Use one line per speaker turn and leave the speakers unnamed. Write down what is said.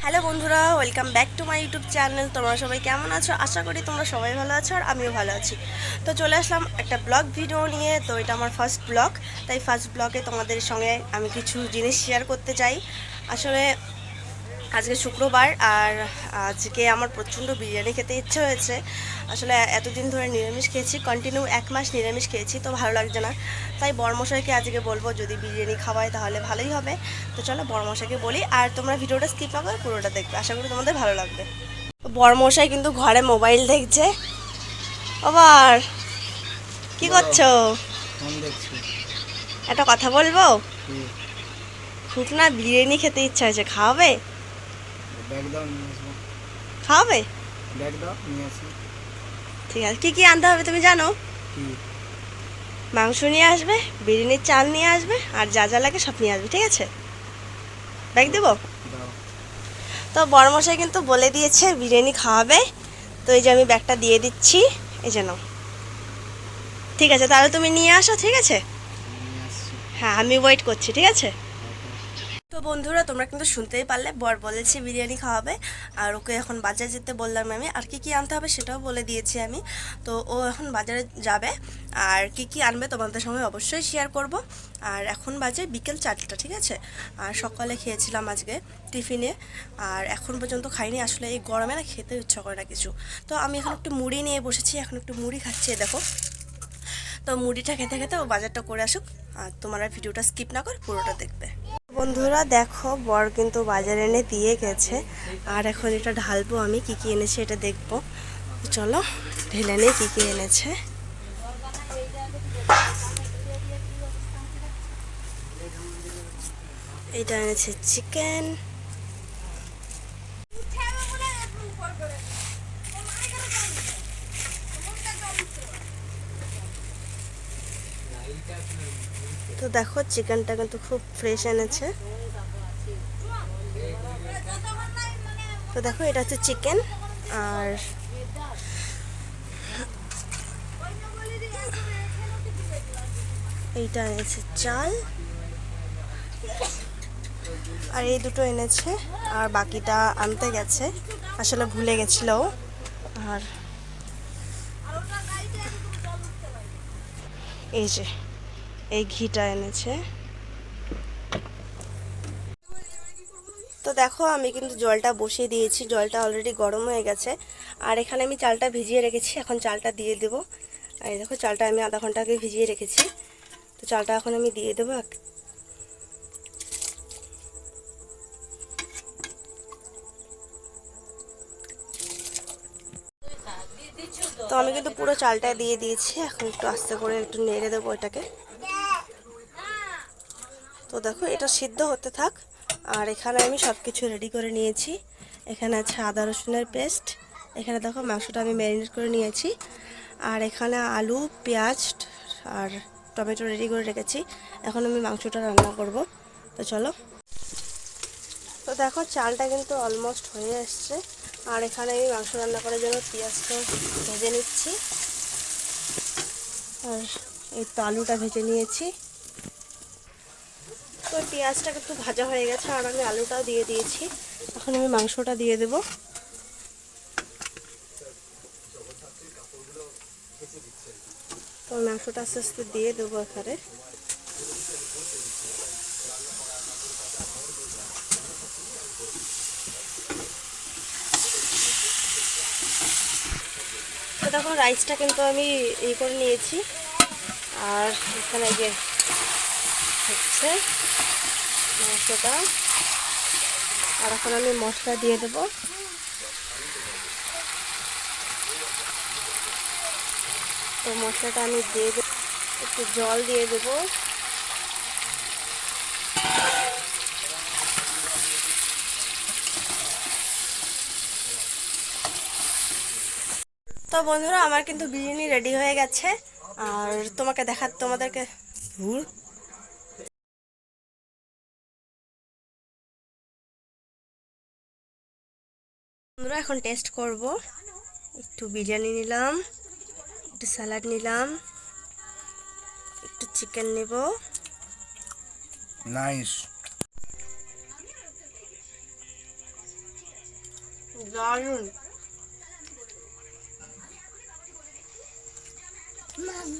Hello বন্ধুরা, welcome back to my YouTube channel. তোমরা সবাই কেমন আছো? আশা করি তোমরা সবাই ভালো আছো আর আমিও ভালো আছি। তো চলে আসলাম একটা ব্লগ ভিডিও নিয়ে। তো এটা আমার ফার্স্ট ব্লগ, তাই ফার্স্ট ব্লগে তোমাদের সঙ্গে আমি কিছু জিনিস শেয়ার করতে চাই। আসলে আজকে শুক্রবার আর আজকে আমার প্রচণ্ড বিরিয়ানি খেতে ইচ্ছে হয়েছে। আসলে এতদিন ধরে নিরামিষ খেয়েছি, কন্টিনিউ 1 মাস নিরামিষ খেয়েছি, তো ভালো লাগছে না। তাই বড়মশাইকে আজকে বলবো যদি বিরিয়ানি খাওয়ায় তাহলে ভালোই হবে। তো চলো বড়মশাইকে বলি, আর তোমরা ভিডিওটা স্কিপ না করে পুরোটা দেখবে, আশা করি তোমাদের ভালো লাগবে। বড়মশাই কিন্তু ঘরে মোবাইল দেখছে। আবার কি
বলো।
করছো?
ফোন দেখছি।
একটা কথা বলবো?
কি?
খুব না বিরিয়ানি খেতে ইচ্ছা হয়েছে, খাওয়াবে?
ব্যাগ দাও, নিয়ে আসবো।
খাওয়াবে?
ব্যাগ দাও, নিয়ে আসি।
ঠিক আছে, কি কি আনতে হবে তুমি জানো?
কি?
মাংস নিয়ে আসবে, বিরিয়ানির চাল নিয়ে আসবে, আর যা যা লাগে সব নিয়ে আসবে, ঠিক আছে? ব্যাগ দেবো?
দাও।
তো বড়মশাই কিন্তু বলে দিয়েছে বিরিয়ানি খাওয়াবে। তো এই যে আমি ব্যাগটা দিয়ে দিচ্ছি, এই যে নাও। ঠিক আছে, তাহলে তুমি নিয়ে আসো, ঠিক আছে?
নিয়ে আসছি।
হ্যাঁ, আমি ওয়েট করছি, ঠিক আছে?
ওকে।
তো বন্ধুরা, তোমরা কিন্তু শুনতেই পারলে, বর বলেছি বিরিয়ানি খাওয়াবে। আর ওকে এখন বাজারে যেতে বললাম আমি, আর কি কি আনতে হবে সেটাও বলে দিয়েছি আমি। তো ও এখন বাজারে যাবে, আর কি কি আনবে তোমাদের সঙ্গে অবশ্যই শেয়ার করব। আর এখন বাজে বিকেল 4টা, ঠিক আছে? আর সকালে খেয়েছিলাম আজকে টিফিনে, আর এখন পর্যন্ত খাইনি। আসলে এই গরমে না খেতে ইচ্ছা করে না কিছু। তো আমি এখন একটু মুড়ি নিয়ে বসেছি, এখন একটু মুড়ি খাচ্ছি, এই দেখো। তো মুড়িটা খেতে খেতে ও বাজারটা করে আসুক, আর তোমার আর ভিডিওটা স্কিপ না করে পুরোটা দেখবে। বন্ধুরা দেখো, বর কিন্তু বাজারে এনে দিয়ে গেছে, আর এখন এটা ঢালবো। আমি কি কি এনেছে এটা দেখবো। চলো ঢেলে নেই কি কি এনেছে। এটা এনেছে চিকেন, তো দেখো চিকেনটা কিন্তু খুব ফ্রেশ এনেছে। তো দেখো এটা হচ্ছে চিকেন, আর এইটা এনেছে চাল, আর এই দুটো এনেছে, আর বাকিটা আনতে গেছে, আসলে ভুলে গেছিল ও। আর এই যে এই ঘিটা এনেছে। তো দেখো আমি কিন্তু জলটা বসিয়ে দিয়েছি, জলটা অলরেডি গরম হয়ে গেছে। আর এখানে আমি চালটা ভিজিয়ে রেখেছি, এখন চালটা দিয়ে দেবো। আর এই দেখো চালটা আমি আধা ঘন্টা আগে ভিজিয়ে রেখেছি। তো চালটা এখন আমি দিয়ে দেবো। তো আমি কিন্তু পুরো চালটা দিয়ে দিয়েছি, এখন একটু আস্তে করে একটু নেড়ে দেবো এটাকে। তো দেখো এটা সিদ্ধ হতে থাক, আর এখানে আমি সব কিছু রেডি করে নিয়েছি। এখানে আছে আদা রসুনের পেস্ট, এখানে দেখো মাংসটা আমি ম্যারিনেট করে নিয়েছি, আর এখানে আলু পেঁয়াজ আর টমেটো রেডি করে রেখেছি। এখন আমি মাংসটা রান্না করব। তো চলো। তো দেখো চালটা কিন্তু অলমোস্ট হয়ে এসছে, আর এখানে আমি মাংস রান্না করার জন্য পেঁয়াজটা ভেজে নিচ্ছি, আর এই তো আলুটা ভেজে নিয়েছি। তো পেঁয়াজটা একটু ভাজা হয়ে গেছে, আর আমি আলুটাও দিয়ে দিয়েছি। এখন আমি মাংসটা দিয়ে দেব। তো মাংসটা আস্তে আস্তে দিয়ে দেবো এখানে। তো দেখো রাইসটা কিন্তু আমি করে নিয়েছি, আর এখানে যে হচ্ছে মাংসটা, আর এখন আমি মশলা দিয়ে দেবো। তো মশলাটা আমি দিয়ে দেবো, একটু জল দিয়ে দেবো। তো বন্ধুরা, আমার কিন্তু বিরিয়ানি রেডি হয়ে গেছে, আর তোমাদেরকে ধুর। বন্ধুরা এখন টেস্ট করব। একটু বিরিয়ানি নিলাম, একটু স্যালাড নিলাম, একটু চিকেন নেব।
নাইস।
দারুণ।
মাম